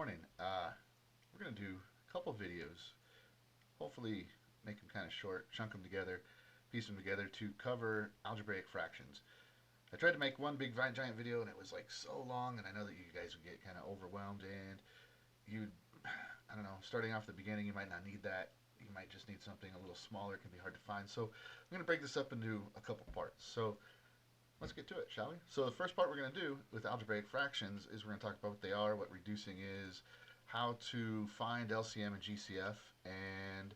morning. We're going to do a couple videos, hopefully make them kind of short, chunk them together, piece them together to cover algebraic fractions. I tried to make one big giant video and it was like so long, and I know that you guys would get kind of overwhelmed, and you'd, I don't know, starting off at the beginning, you might not need that. You might just need something a little smaller. It can be hard to find. So I'm going to break this up into a couple parts. So let's get to it, shall we? So the first part we're going to do with algebraic fractions is we're going to talk about what they are, what reducing is, how to find LCM and GCF, and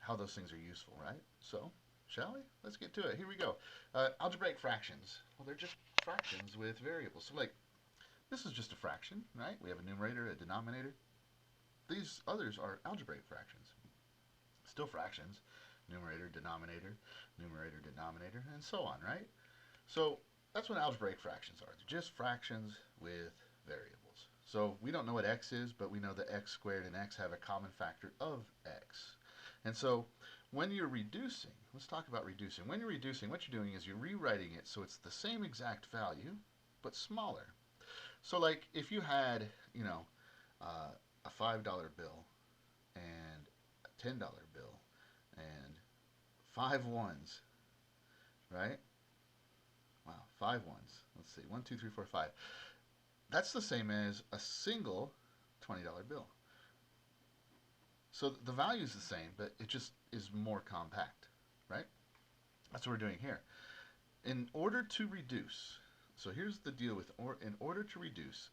how those things are useful, right? So, shall we? Let's get to it. Here we go. Algebraic fractions. Well, they're just fractions with variables. So, like, this is just a fraction, right? We have a numerator, a denominator. These others are algebraic fractions. Still fractions. Numerator, denominator, and so on, right? So that's what algebraic fractions are. They're just fractions with variables. So we don't know what x is, but we know that x squared and x have a common factor of x. And so when you're reducing, let's talk about reducing. When you're reducing, what you're doing is you're rewriting it so it's the same exact value, but smaller. So like if you had, a $5 bill and a $10 bill and 5 ones, right? Wow, 5 ones. Let's see, 1, 2, 3, 4, 5. That's the same as a single $20 bill. So the value is the same, but it just is more compact, right? That's what we're doing here. In order to reduce, so here's the deal with, in order to reduce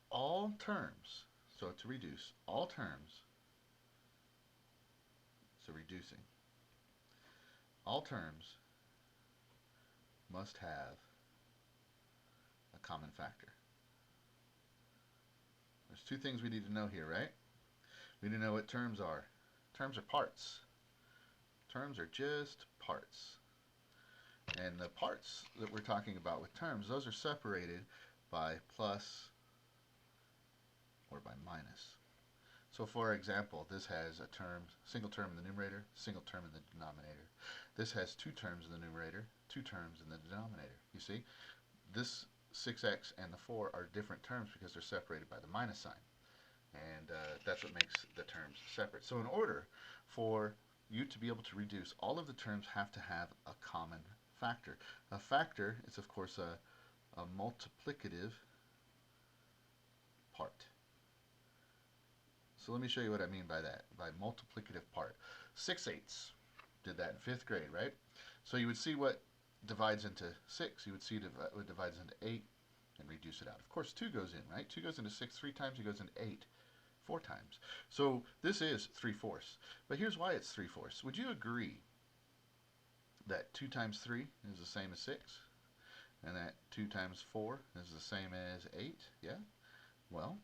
all terms, so to reduce all terms, so reducing, all terms must have a common factor. There's two things we need to know here, right? We need to know what terms are. Terms are parts. Terms are just parts. And the parts that we're talking about with terms, those are separated by plus or by minus. So for example, this has a term, single term in the numerator, single term in the denominator. This has two terms in the numerator, two terms in the denominator. You see, this 6x and the 4 are different terms because they're separated by the minus sign. And that's what makes the terms separate. So in order for you to be able to reduce, all of the terms have to have a common factor. A factor is, of course, a multiplicative part. So let me show you what I mean by that, by multiplicative part. 6/8 did that in 5th grade, right? So you would see what divides into 6. You would see what divides into 8 and reduce it out. Of course, 2 goes in, right? 2 goes into 6 3 times, it goes into 8 4 times. So this is 3/4. But here's why it's 3/4. Would you agree that 2 times 3 is the same as 6? And that 2 times 4 is the same as 8? Yeah? Well,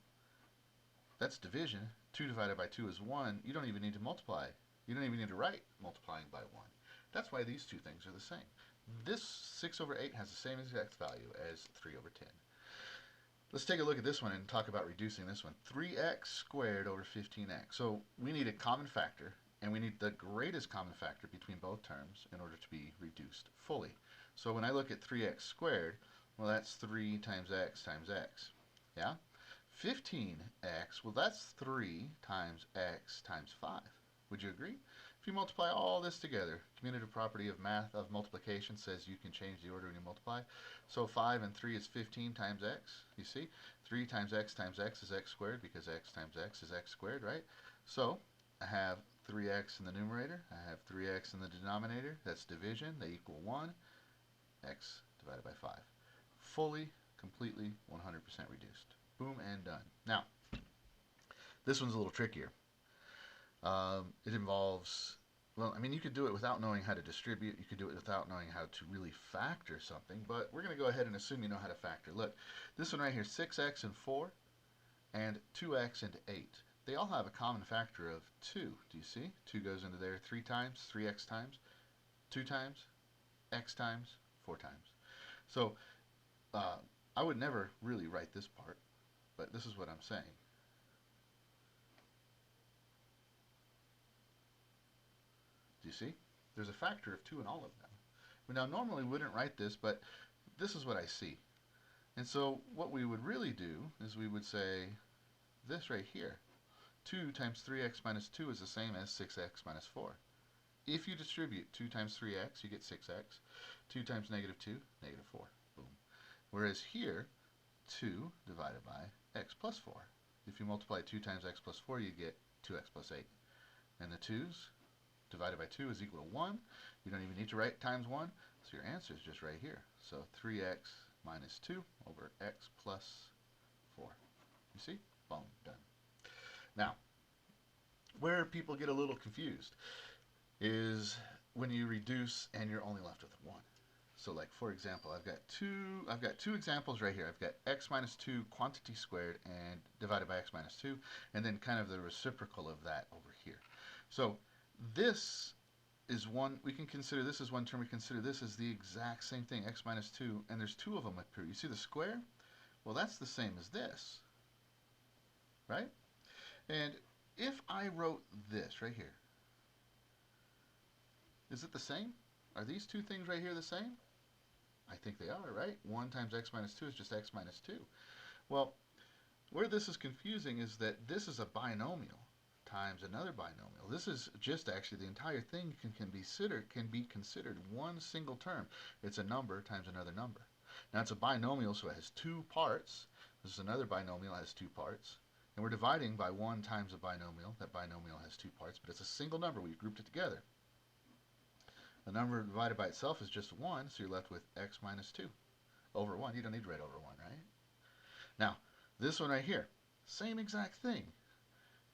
that's division. 2 divided by 2 is 1. You don't even need to multiply. You don't even need to write multiplying by 1. That's why these two things are the same. This 6/8 has the same exact value as 3/10. Let's take a look at this one and talk about reducing this one. 3x squared over 15x. So we need a common factor, and we need the greatest common factor between both terms in order to be reduced fully. So when I look at 3x squared, well, that's 3 times x times x. Yeah? 15x, well, that's 3 times x times 5. Would you agree? If you multiply all this together, commutative property of math of multiplication says you can change the order when you multiply. So 5 and 3 is 15 times x. You see? 3 times x is x squared, because x times x is x squared, right? So I have 3x in the numerator. I have 3x in the denominator. That's division. They equal 1. X divided by 5. Fully, completely, 100% reduced. Boom and done. Now, this one's a little trickier. It involves, well, I mean, you could do it without knowing how to distribute. You could do it without knowing how to really factor something, but we're going to go ahead and assume you know how to factor. Look, this one right here, 6x and 4, and 2x and 8. They all have a common factor of 2. Do you see? 2 goes into there 3 times, 3x times, 2 times, x times, 4 times. So I would never really write this part, but this is what I'm saying. Do you see? There's a factor of 2 in all of them. Now, normally we wouldn't write this, but this is what I see. And so what we would really do is we would say this right here. 2 times 3x minus 2 is the same as 6x minus 4. If you distribute 2 times 3x, you get 6x. 2 times negative 2, negative 4. Boom. Whereas here, 2 divided by x plus 4. If you multiply 2 times x plus 4, you get 2x plus 8. And the 2's divided by 2 is equal to 1. You don't even need to write times 1, so your answer is just right here. So 3x minus 2 over x plus 4. You see? Boom, done. Now, where people get a little confused is when you reduce and you're only left with 1. So like, for example, I've got two examples right here. I've got x minus 2 quantity squared and divided by x minus 2, and then kind of the reciprocal of that over here. So this is one, we can consider this as one term, we consider this as the exact same thing, x minus 2, and there's two of them up here. You see the square? Well, that's the same as this, right? And if I wrote this right here, is it the same? Are these two things right here the same? I think they are, right? 1 times x minus 2 is just x minus 2. Well, where this is confusing is that this is a binomial times another binomial. This is just actually the entire thing can be considered one single term. It's a number times another number. Now it's a binomial, so it has two parts. This is another binomial that has two parts. And we're dividing by 1 times a binomial. That binomial has two parts, but it's a single number. We've grouped it together. The number divided by itself is just 1, so you're left with x minus 2 over 1. You don't need to write over 1, right? Now, this one right here, same exact thing.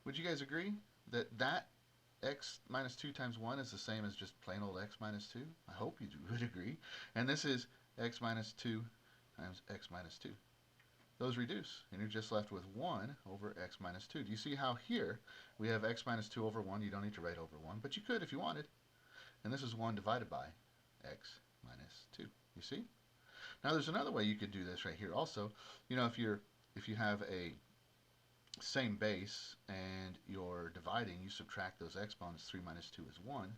Would you guys agree that x minus 2 times 1 is the same as just plain old x minus 2? I hope you would agree. And this is x minus 2 times x minus 2. Those reduce, and you're just left with 1 over x minus 2. Do you see how here we have x minus 2 over 1? You don't need to write over 1, but you could if you wanted. And this is 1 divided by x minus 2. You see? Now there's another way you could do this right here also. You know, if you have a same base and you're dividing, you subtract those exponents. 3 minus 2 is 1.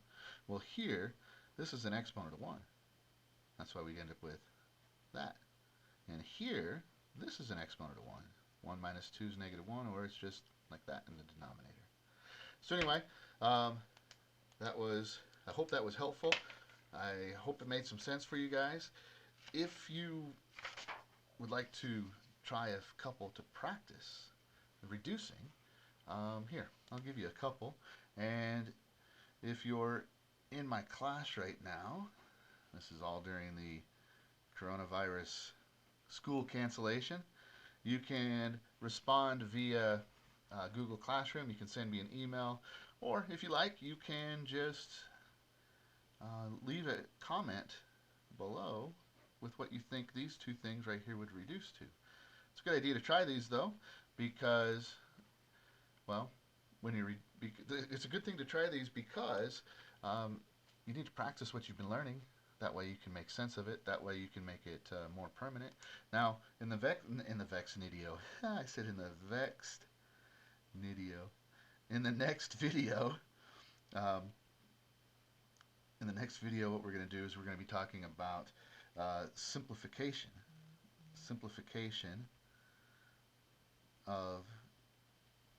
Well, here, this is an exponent of 1. That's why we end up with that. And here, this is an exponent of 1. 1 minus 2 is negative 1, or it's just like that in the denominator. So anyway, I hope that was helpful. I hope it made some sense for you guys. If you would like to try a couple to practice reducing, here, I'll give you a couple. And if you're in my class right now, this is all during the coronavirus school cancellation, you can respond via Google Classroom. You can send me an email, or if you like, you can just leave a comment below with what you think these two things right here would reduce to. It's a good idea to try these though, because, well, it's a good thing to try these because you need to practice what you've been learning. That way you can make sense of it. That way you can make it more permanent. Now, in the vexed video, I said in the vexed video. In the next video, what we're going to do is we're going to be talking about simplification. Simplification of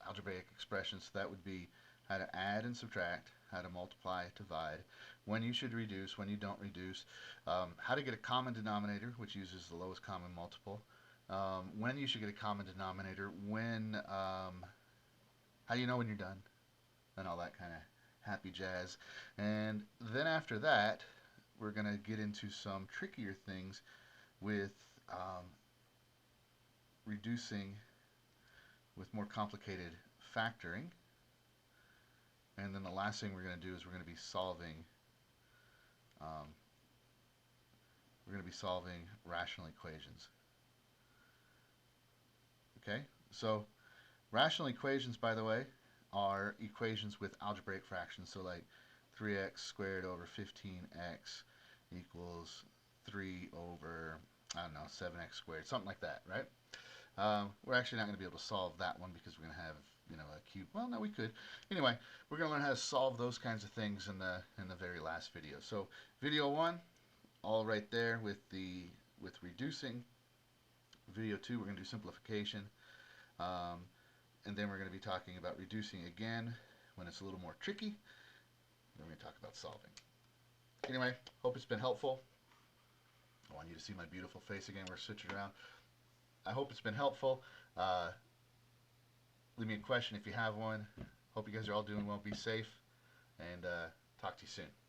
algebraic expressions. So that would be how to add and subtract, how to multiply, divide, when you should reduce, when you don't reduce, how to get a common denominator, which uses the lowest common multiple, when you should get a common denominator, when, how do you know when you're done, and all that kind of happy jazz. And then after that, we're going to get into some trickier things with reducing with more complicated factoring. And then the last thing we're going to do is we're going to be solving rational equations. Okay, so rational equations, by the way, are equations with algebraic fractions. So like 3x squared over 15x equals 3 over, I don't know, 7x squared, something like that, right? We're actually not going to be able to solve that one because we're going to have, you know, a cube. Well, no, we could. Anyway, we're going to learn how to solve those kinds of things in the very last video. So video 1, all right there with reducing. Video 2, we're going to do simplification. And then we're going to be talking about reducing again when it's a little more tricky. Then we're going to talk about solving. Anyway, hope it's been helpful. I want you to see my beautiful face again. We're switching around. I hope it's been helpful. Leave me a question if you have one. Hope you guys are all doing well. Be safe, and talk to you soon.